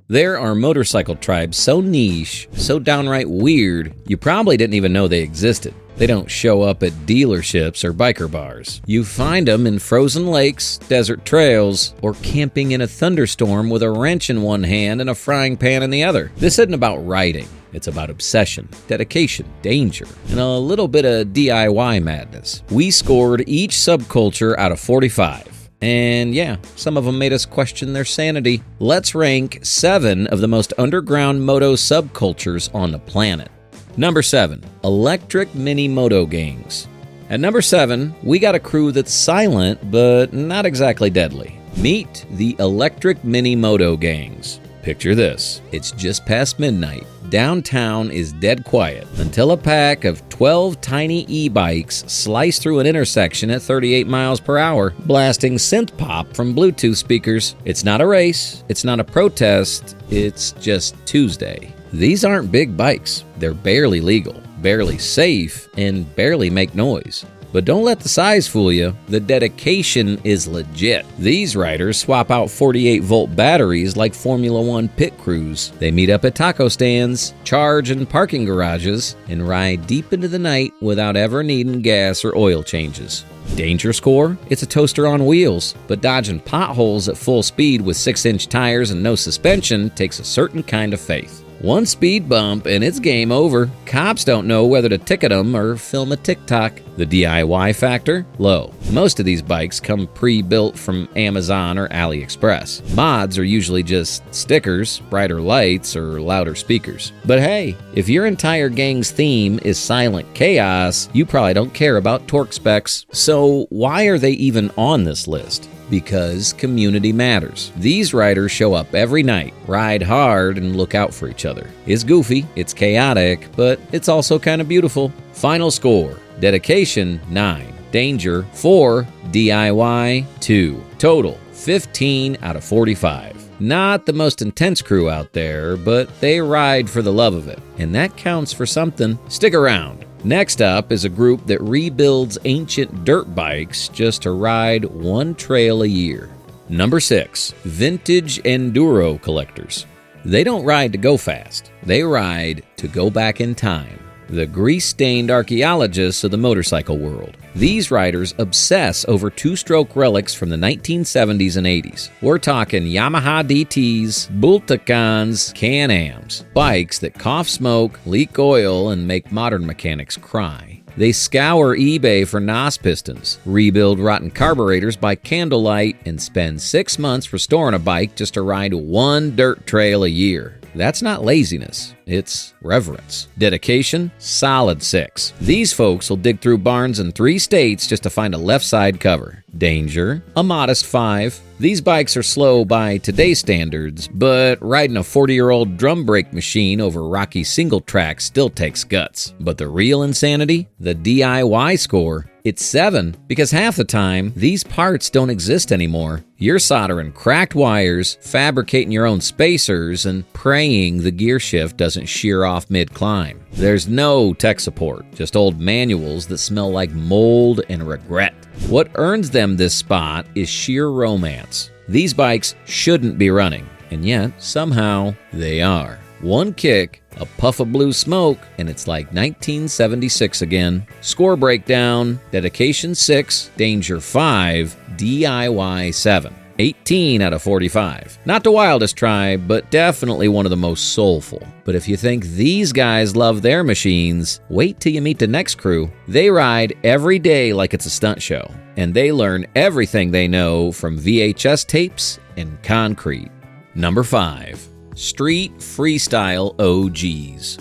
There are motorcycle tribes so niche, so downright weird, you probably didn't even know they existed. They don't show up at dealerships or biker bars. You find them in frozen lakes, desert trails, or camping in a thunderstorm with a wrench in one hand and a frying pan in the other. This isn't about riding. It's about obsession, dedication, danger, and a little bit of DIY madness. We scored each subculture out of 45. And yeah, some of them made us question their sanity. Let's rank 7 of the most underground moto subcultures on the planet. Number 7, Electric Mini-Moto Gangs. At number 7, we got a crew that's silent, but not exactly deadly. Meet the Electric Mini-Moto Gangs. Picture this. It's just past midnight. Downtown is dead quiet until a pack of 12 tiny e-bikes slice through an intersection at 38 miles per hour, blasting synth pop from Bluetooth speakers. It's not a race, it's not a protest, it's just Tuesday. These aren't big bikes. They're barely legal, barely safe, and barely make noise. But don't let the size fool you. The dedication is legit. These riders swap out 48-volt batteries like Formula One pit crews. They meet up at taco stands, charge in parking garages, and ride deep into the night without ever needing gas or oil changes. Danger score? It's a toaster on wheels, but dodging potholes at full speed with 6-inch tires and no suspension takes a certain kind of faith. One speed bump and it's game over. Cops don't know whether to ticket them or film a TikTok. The DIY factor? Low. Most of these bikes come pre-built from Amazon or AliExpress. Mods are usually just stickers, brighter lights, or louder speakers. But hey, if your entire gang's theme is silent chaos, you probably don't care about torque specs. So why are they even on this list? Because community matters. These riders show up every night, ride hard, and look out for each other. It's goofy, it's chaotic, but it's also kind of beautiful. Final score: dedication 9, danger 4, DIY 2. Total 15 out of 45. Not the most intense crew out there, but they ride for the love of it, and that counts for something. Stick around. Next up is a group that rebuilds ancient dirt bikes just to ride one trail a year. Number 6, vintage Enduro collectors. They don't ride to go fast. They ride to go back in time. The grease-stained archaeologists of the motorcycle world. These riders obsess over two-stroke relics from the 1970s and 80s. We're talking Yamaha DTs, Bultacans, Can-Ams. Bikes that cough smoke, leak oil, and make modern mechanics cry. They scour eBay for NOS pistons, rebuild rotten carburetors by candlelight, and spend 6 months restoring a bike just to ride one dirt trail a year. That's not laziness, it's reverence. Dedication, solid 6. These folks will dig through barns in 3 states just to find a left side cover. Danger, a modest 5. These bikes are slow by today's standards, but riding a 40-year-old drum brake machine over rocky single track still takes guts. But the real insanity? The DIY score. It's 7, because half the time, these parts don't exist anymore. You're soldering cracked wires, fabricating your own spacers, and praying the gear shift doesn't shear off mid-climb. There's no tech support, just old manuals that smell like mold and regret. What earns them this spot is sheer romance. These bikes shouldn't be running, and yet, somehow, they are. One kick, a puff of blue smoke, and it's like 1976 again. Score breakdown: dedication 6, danger 5, DIY 7. 18 out of 45. Not the wildest tribe, but definitely one of the most soulful. But if you think these guys love their machines, wait till you meet the next crew. They ride every day like it's a stunt show, and they learn everything they know from VHS tapes and concrete. Number 5. Street Freestyle OGs.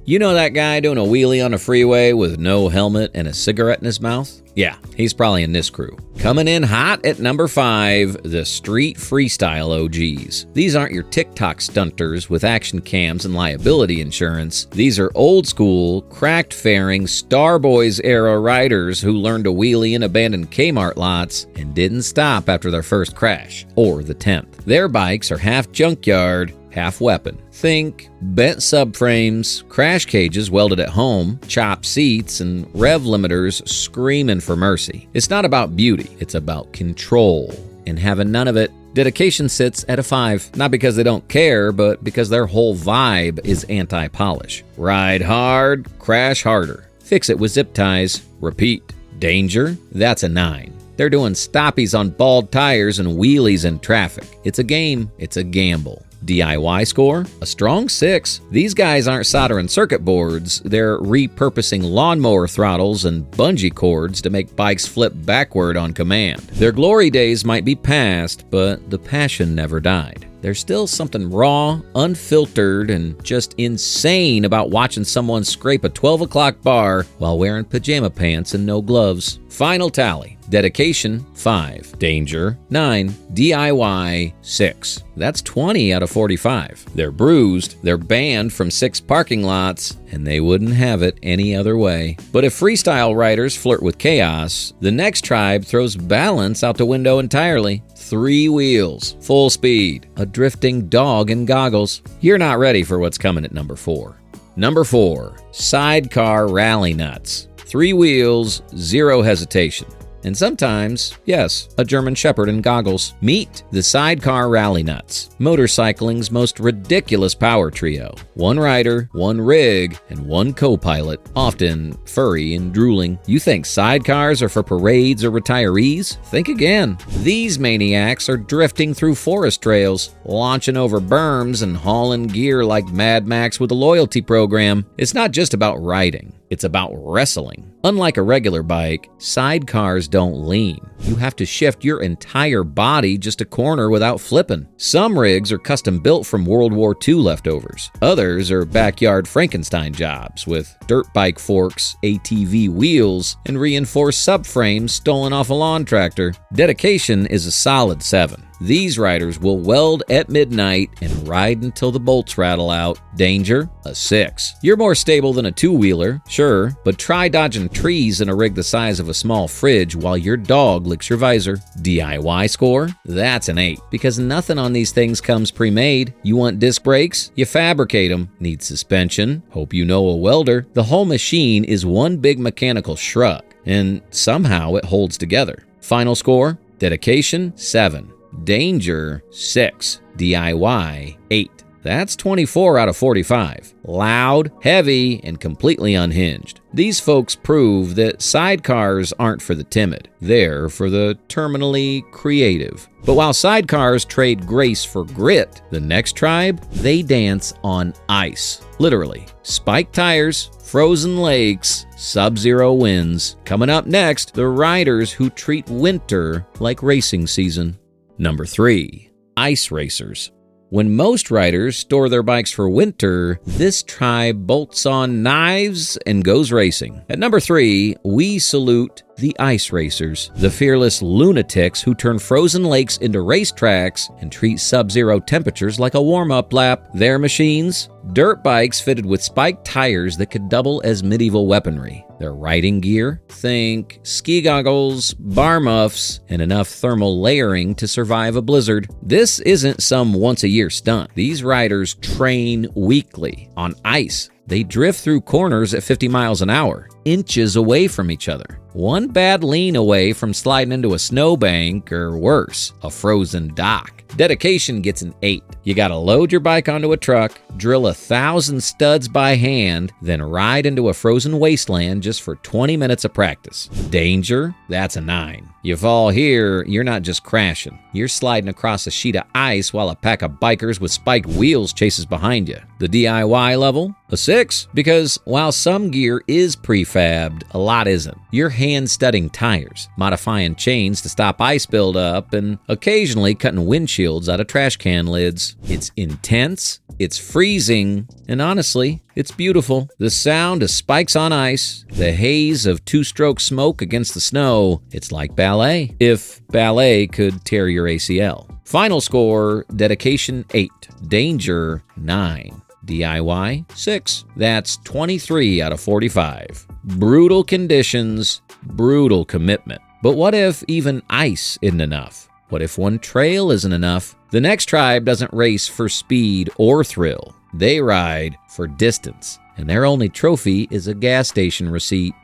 You know that guy doing a wheelie on a freeway with no helmet and a cigarette in his mouth? Yeah, he's probably in this crew. Coming in hot at number 5, the Street Freestyle OGs. These aren't your TikTok stunters with action cams and liability insurance. These are old school, cracked fairing, Starboys era riders who learned to wheelie in abandoned Kmart lots and didn't stop after their first crash, or the 10th. Their bikes are half junkyard, half weapon. Think bent subframes, crash cages welded at home, chopped seats, and rev limiters screaming for mercy. It's not about beauty, it's about control. And having none of it Dedication sits at a 5. Not because they don't care, but because their whole vibe is anti-polish. Ride hard, crash harder. Fix it with zip ties. Repeat. Danger? That's a 9. They're doing stoppies on bald tires and wheelies in traffic. It's a game. It's a gamble. DIY score? A strong 6. These guys aren't soldering circuit boards. They're repurposing lawnmower throttles and bungee cords to make bikes flip backward on command. Their glory days might be past, but the passion never died. There's still something raw, unfiltered, and just insane about watching someone scrape a 12 o'clock bar while wearing pajama pants and no gloves. Final tally. Dedication, 5. Danger, 9. DIY, 6. That's 20 out of 45. They're bruised, they're banned from 6 parking lots, and they wouldn't have it any other way. But if freestyle riders flirt with chaos, the next tribe throws balance out the window entirely. 3 wheels, full speed, a drifting dog in goggles. You're not ready for what's coming at number 4. Number 4, sidecar rally nuts. 3 wheels, 0 hesitation. And sometimes, yes, a German Shepherd in goggles. Meet the Sidecar Rally Nuts, motorcycling's most ridiculous power trio. 1 rider, 1 rig, and 1 co-pilot, often furry and drooling. You think sidecars are for parades or retirees? Think again. These maniacs are drifting through forest trails, launching over berms and hauling gear like Mad Max with a loyalty program. It's not just about riding. It's about wrestling. Unlike a regular bike, sidecars don't lean. You have to shift your entire body just a corner without flipping. Some rigs are custom built from World War II leftovers. Others are backyard Frankenstein jobs with dirt bike forks, ATV wheels, and reinforced subframes stolen off a lawn tractor. Dedication is a solid 7. These riders will weld at midnight and ride until the bolts rattle out. Danger? A 6. You're more stable than a 2-wheeler, sure, but try dodging trees in a rig the size of a small fridge while your dog licks your visor. DIY score? That's an 8, because nothing on these things comes pre-made. You want disc brakes? You fabricate them. Need suspension? Hope you know a welder. The whole machine is one big mechanical shrug, and somehow it holds together. Final score? Dedication? 7. Danger, 6. DIY, 8. That's 24 out of 45. Loud, heavy, and completely unhinged. These folks prove that sidecars aren't for the timid. They're for the terminally creative. But while sidecars trade grace for grit, the next tribe, they dance on ice. Literally. Spiked tires, frozen lakes, sub-zero winds. Coming up next, the riders who treat winter like racing season. Number 3, ice racers. When most riders store their bikes for winter, this tribe bolts on knives and goes racing. At number 3, we salute the ice racers, the fearless lunatics who turn frozen lakes into racetracks and treat sub-zero temperatures like a warm-up lap. Their machines? Dirt bikes fitted with spiked tires that could double as medieval weaponry. Their riding gear? Think ski goggles, bar muffs, and enough thermal layering to survive a blizzard. This isn't some once-a-year stunt. These riders train weekly on ice. They drift through corners at 50 miles an hour, inches away from each other. One bad lean away from sliding into a snowbank, or worse, a frozen dock. Dedication gets an 8. You gotta load your bike onto a truck, drill 1,000 studs by hand, then ride into a frozen wasteland just for 20 minutes of practice. Danger? That's a 9. You fall here, you're not just crashing. You're sliding across a sheet of ice while a pack of bikers with spiked wheels chases behind you. The DIY level? A 6, because while some gear is prefabbed, a lot isn't. You're hand-studding tires, modifying chains to stop ice buildup, and occasionally cutting windshields out of trash can lids. It's intense, it's freezing, and honestly, it's beautiful. The sound of spikes on ice, the haze of two-stroke smoke against the snow, it's like ballet. If ballet could tear your ACL. Final score, dedication 8, danger 9. DIY, 6. That's 23 out of 45. Brutal conditions, brutal commitment. But what if even ice isn't enough? What if one trail isn't enough? The next tribe doesn't race for speed or thrill. They ride for distance, and their only trophy is a gas station receipt.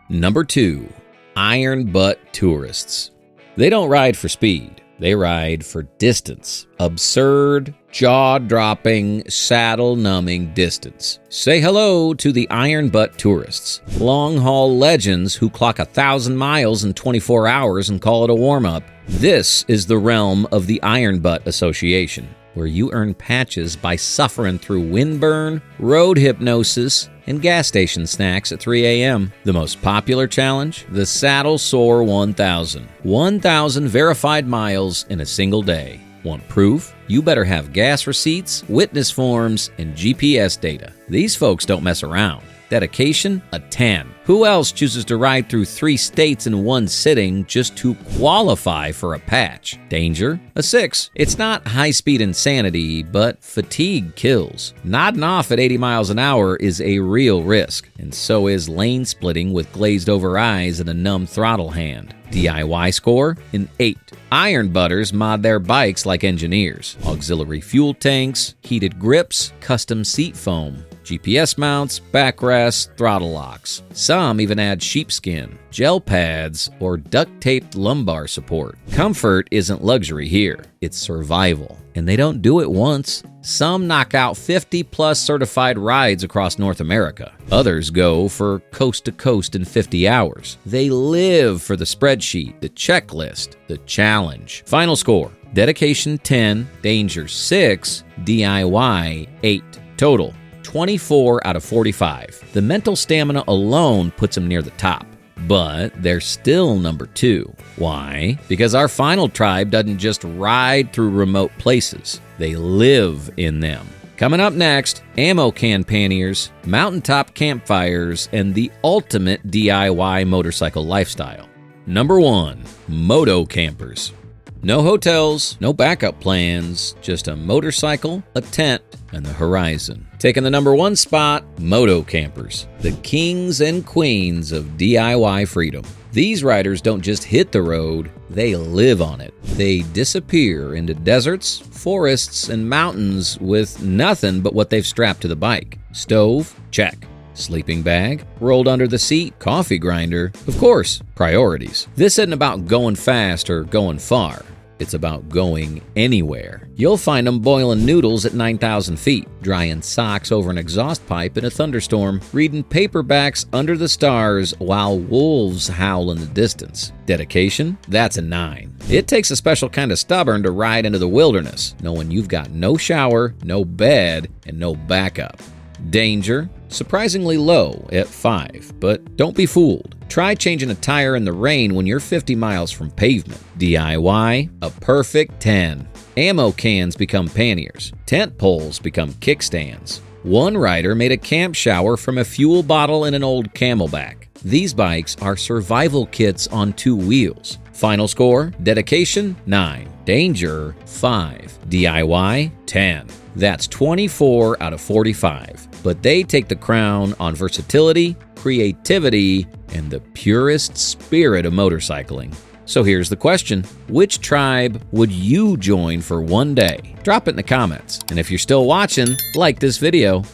Number 2, iron butt tourists. They don't ride for speed. They ride for distance. Absurd, jaw-dropping, saddle-numbing distance. Say hello to the Iron Butt tourists. Long-haul legends who clock 1,000 miles in 24 hours and call it a warm-up. This is the realm of the Iron Butt Association, where you earn patches by suffering through windburn, road hypnosis, and gas station snacks at 3 a.m. The most popular challenge? The Saddle Sore 1000. 1,000 verified miles in a single day. Want proof? You better have gas receipts, witness forms, and GPS data. These folks don't mess around. Dedication, a 10. Who else chooses to ride through 3 states in one sitting just to qualify for a patch? Danger, a 6. It's not high-speed insanity, but fatigue kills. Nodding off at 80 miles an hour is a real risk, and so is lane splitting with glazed-over eyes and a numb throttle hand. DIY score, an 8. Iron butters mod their bikes like engineers. Auxiliary fuel tanks, heated grips, custom seat foam, GPS mounts, backrests, throttle locks. Some even add sheepskin, gel pads, or duct-taped lumbar support. Comfort isn't luxury here, it's survival. And they don't do it once. Some knock out 50-plus certified rides across North America. Others go for coast-to-coast in 50 hours. They live for the spreadsheet, the checklist, the challenge. Final score, dedication 10, danger 6, DIY 8. Total 24 out of 45. The mental stamina alone puts them near the top. But they're still number 2. Why? Because our final tribe doesn't just ride through remote places. They live in them. Coming up next, ammo can panniers, mountaintop campfires, and the ultimate DIY motorcycle lifestyle. Number 1, Moto-Campers. No hotels, no backup plans, just a motorcycle, a tent, and the horizon. Taking the number 1 spot, Moto-Campers, the kings and queens of DIY freedom. These riders don't just hit the road, they live on it. They disappear into deserts, forests, and mountains with nothing but what they've strapped to the bike. Stove? Check. Sleeping bag? Rolled under the seat? Coffee grinder? Of course, priorities. This isn't about going fast or going far. It's about going anywhere. You'll find them boiling noodles at 9,000 feet, drying socks over an exhaust pipe in a thunderstorm, reading paperbacks under the stars while wolves howl in the distance. Dedication? That's a 9. It takes a special kind of stubborn to ride into the wilderness, knowing you've got no shower, no bed, and no backup. Danger? Surprisingly low at 5, but don't be fooled. Try changing a tire in the rain when you're 50 miles from pavement. DIY, a perfect 10. Ammo cans become panniers. Tent poles become kickstands. One rider made a camp shower from a fuel bottle and an old Camelback. These bikes are survival kits on 2 wheels. Final score, dedication, 9. Danger, 5. DIY, 10. That's 24 out of 45. But they take the crown on versatility, creativity, and the purest spirit of motorcycling. So here's the question. Which tribe would you join for one day? Drop it in the comments. And if you're still watching, like this video.